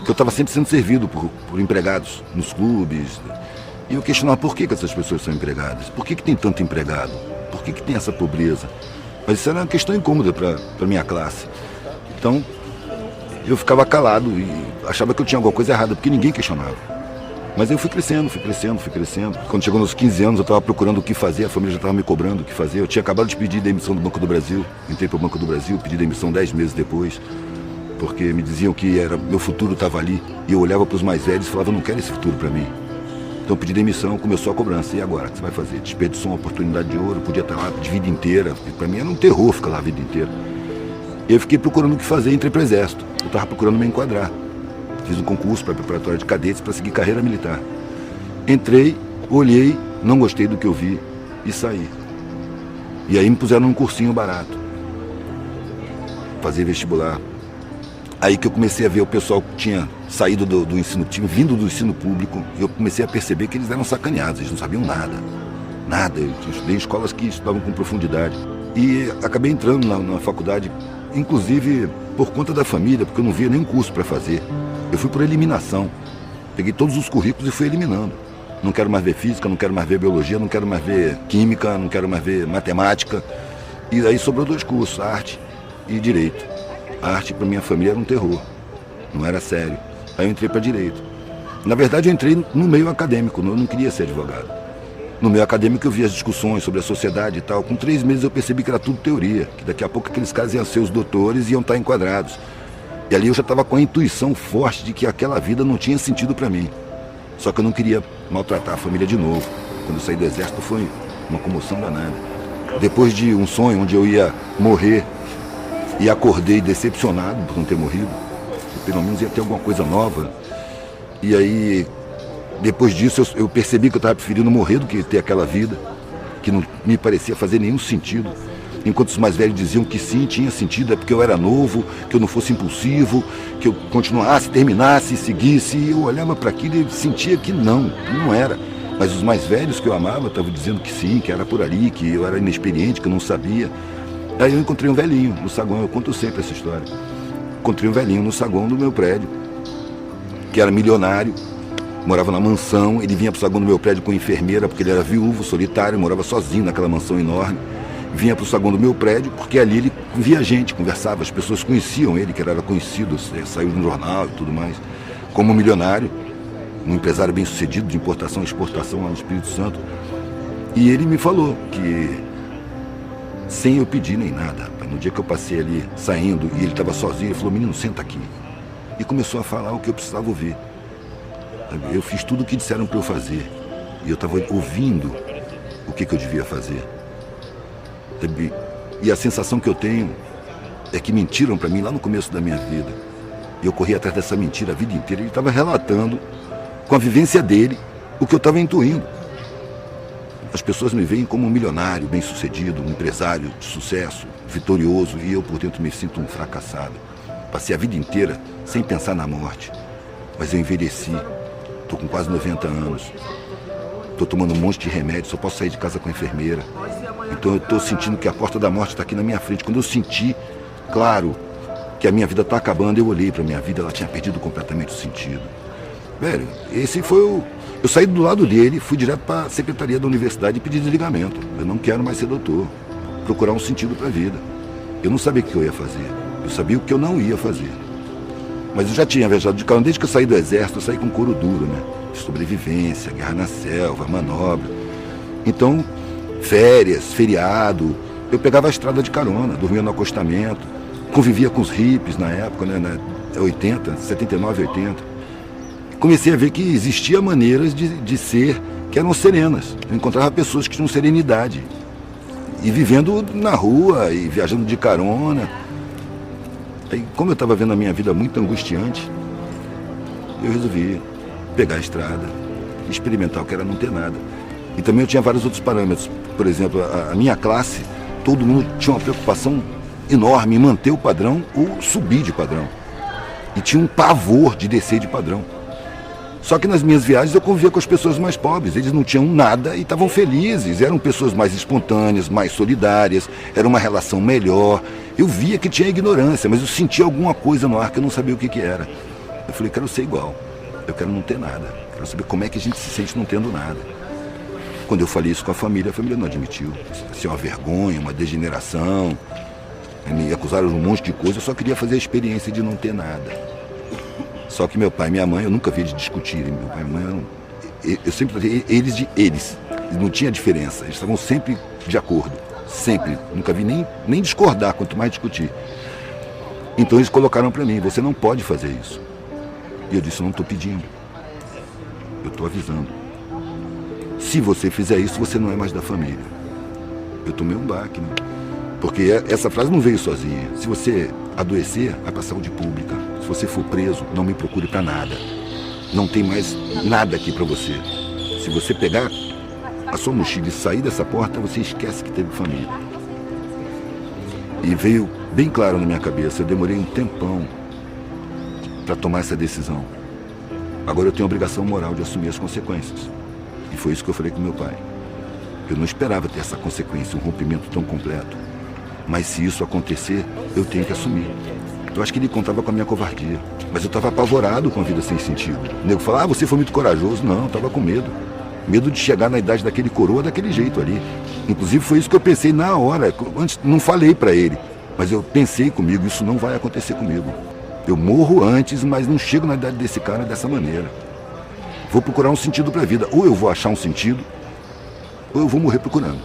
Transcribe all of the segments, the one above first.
que eu estava sempre sendo servido por empregados nos clubes. E eu questionava por que essas pessoas são empregadas, por que tem tanto empregado, por que tem essa pobreza. Mas isso era uma questão incômoda para a minha classe. Então, eu ficava calado e achava que eu tinha alguma coisa errada, porque ninguém questionava. Mas eu fui crescendo. Quando chegou nos 15 anos, eu estava procurando o que fazer, a família já estava me cobrando o que fazer. Eu tinha acabado de pedir demissão do Banco do Brasil, entrei para o Banco do Brasil, pedi demissão 10 meses depois, porque me diziam que meu futuro estava ali. E eu olhava para os mais velhos e falava, eu não quero esse futuro para mim. Então eu pedi demissão, começou a cobrança. E agora, o que você vai fazer? Desperdiçou uma oportunidade de ouro, podia estar lá de vida inteira. Para mim era um terror ficar lá a vida inteira. E eu fiquei procurando o que fazer, entrei para o Exército. Eu estava procurando me enquadrar. Fiz um concurso para preparatória de cadetes para seguir carreira militar. Entrei, olhei, não gostei do que eu vi e saí. E aí me puseram num cursinho barato. Fazer vestibular. Aí que eu comecei a ver o pessoal que tinha saído do ensino, tinha vindo do ensino público, e eu comecei a perceber que eles eram sacaneados, eles não sabiam nada. Nada. Eu estudei em escolas que estudavam com profundidade. E acabei entrando na faculdade, inclusive por conta da família, porque eu não via nenhum curso para fazer. Eu fui por eliminação. Peguei todos os currículos e fui eliminando. Não quero mais ver física, não quero mais ver biologia, não quero mais ver química, não quero mais ver matemática. E aí sobrou 2 cursos, arte e direito. A arte para minha família era um terror, não era sério. Aí eu entrei para direito. Na verdade eu entrei no meio acadêmico, eu não queria ser advogado. No meio acadêmico eu via as discussões sobre a sociedade e tal. Com 3 meses eu percebi que era tudo teoria, que daqui a pouco aqueles caras iam ser os doutores e iam estar enquadrados. E ali eu já estava com a intuição forte de que aquela vida não tinha sentido para mim. Só que eu não queria maltratar a família de novo. Quando eu saí do Exército foi uma comoção danada. Depois de um sonho onde eu ia morrer e acordei decepcionado por não ter morrido, pelo menos ia ter alguma coisa nova. E aí, depois disso, eu percebi que eu estava preferindo morrer do que ter aquela vida, que não me parecia fazer nenhum sentido. Enquanto os mais velhos diziam que sim, tinha sentido, é porque eu era novo, que eu não fosse impulsivo, que eu continuasse, terminasse, seguisse. E eu olhava para aquilo e sentia que não era. Mas os mais velhos que eu amava estavam dizendo que sim, que era por ali, que eu era inexperiente, que eu não sabia. Aí eu encontrei um velhinho no saguão, eu conto sempre essa história. Encontrei um velhinho no saguão do meu prédio, que era milionário, morava na mansão. Ele vinha para o saguão do meu prédio com enfermeira, porque ele era viúvo, solitário, morava sozinho naquela mansão enorme. Vinha para o saguão do meu prédio, porque ali ele via gente, conversava, as pessoas conheciam ele, que ele era conhecido, saiu no jornal e tudo mais. Como milionário, um empresário bem sucedido de importação e exportação lá no Espírito Santo. E ele me falou que, sem eu pedir nem nada, rapaz, no dia que eu passei ali saindo e ele estava sozinho, ele falou, menino, senta aqui. E começou a falar o que eu precisava ouvir. Eu fiz tudo o que disseram para eu fazer. E eu estava ouvindo o que eu devia fazer. E a sensação que eu tenho é que mentiram para mim lá no começo da minha vida. E eu corri atrás dessa mentira a vida inteira. Ele estava relatando, com a vivência dele, o que eu estava intuindo. As pessoas me veem como um milionário, bem-sucedido, um empresário de sucesso, vitorioso, e eu por dentro me sinto um fracassado. Passei a vida inteira sem pensar na morte. Mas eu envelheci, estou com quase 90 anos. Estou tomando um monte de remédio, só posso sair de casa com a enfermeira. Então eu estou sentindo que a porta da morte está aqui na minha frente. Quando eu senti, claro, que a minha vida está acabando, eu olhei para a minha vida, ela tinha perdido completamente o sentido. Velho, esse foi o... Eu saí do lado dele, fui direto para a secretaria da universidade e pedi desligamento. Eu não quero mais ser doutor. Procurar um sentido para a vida. Eu não sabia o que eu ia fazer. Eu sabia o que eu não ia fazer. Mas eu já tinha viajado de carro. Desde que eu saí do Exército, eu saí com couro duro, né? Sobrevivência, guerra na selva, manobra. Então, férias, feriado, eu pegava a estrada de carona, dormia no acostamento, convivia com os hippies na época, né? 80, 79, 80. Comecei a ver que existia maneiras de ser que eram serenas. Eu encontrava pessoas que tinham serenidade. E vivendo na rua e viajando de carona. Aí, como eu estava vendo a minha vida muito angustiante, eu resolvi pegar a estrada e experimentar o que era não ter nada. E também eu tinha vários outros parâmetros. Por exemplo, a minha classe, todo mundo tinha uma preocupação enorme em manter o padrão ou subir de padrão. E tinha um pavor de descer de padrão. Só que nas minhas viagens eu convivia com as pessoas mais pobres. Eles não tinham nada e estavam felizes. Eram pessoas mais espontâneas, mais solidárias. Era uma relação melhor. Eu via que tinha ignorância, mas eu sentia alguma coisa no ar que eu não sabia o que era. Eu falei, quero ser igual. Eu quero não ter nada. Quero saber como é que a gente se sente não tendo nada. Quando eu falei isso com a família não admitiu. Isso é uma vergonha, uma degeneração. Me acusaram de um monte de coisa. Eu só queria fazer a experiência de não ter nada. Só que meu pai e minha mãe, eu nunca vi eles discutirem. Meu pai e minha mãe, eu sempre tratei eles de eles. Não tinha diferença. Eles estavam sempre de acordo. Sempre. Nunca vi nem discordar, quanto mais discutir. Então eles colocaram para mim, você não pode fazer isso. E eu disse, eu não estou pedindo. Eu estou avisando. Se você fizer isso, você não é mais da família. Eu tomei um baque, né? Porque essa frase não veio sozinha. Se você adoecer, vai para a saúde pública. Se você for preso, não me procure para nada. Não tem mais nada aqui para você. Se você pegar a sua mochila e sair dessa porta, você esquece que teve família. E veio bem claro na minha cabeça. Eu demorei um tempão para tomar essa decisão. Agora eu tenho a obrigação moral de assumir as consequências. E foi isso que eu falei com meu pai. Eu não esperava ter essa consequência, um rompimento tão completo. Mas se isso acontecer, eu tenho que assumir. Eu acho que ele contava com a minha covardia. Mas eu estava apavorado com a vida sem sentido. O nego falava, você foi muito corajoso. Não, eu estava com medo. Medo de chegar na idade daquele coroa daquele jeito ali. Inclusive foi isso que eu pensei na hora. Antes, não falei para ele, mas eu pensei comigo, isso não vai acontecer comigo. Eu morro antes, mas não chego na idade desse cara dessa maneira. Vou procurar um sentido para a vida. Ou eu vou achar um sentido, ou eu vou morrer procurando.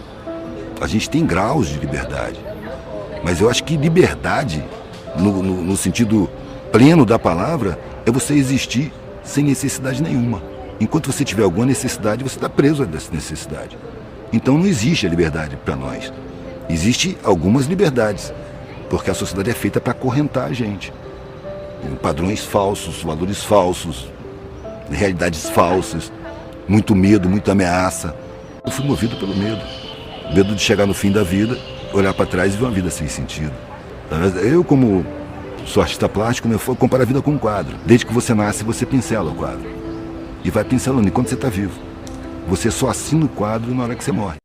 A gente tem graus de liberdade. Mas eu acho que liberdade, no sentido pleno da palavra, é você existir sem necessidade nenhuma. Enquanto você tiver alguma necessidade, você está preso a dessa necessidade. Então não existe a liberdade para nós. Existem algumas liberdades, porque a sociedade é feita para acorrentar a gente. Em padrões falsos, valores falsos, realidades falsas, muito medo, muita ameaça. Eu fui movido pelo medo. Medo de chegar no fim da vida, olhar para trás e ver uma vida sem sentido. Eu, como sou artista plástico, eu comparo a vida com um quadro. Desde que você nasce, você pincela o quadro. E vai pincelando enquanto você está vivo. Você só assina o quadro na hora que você morre.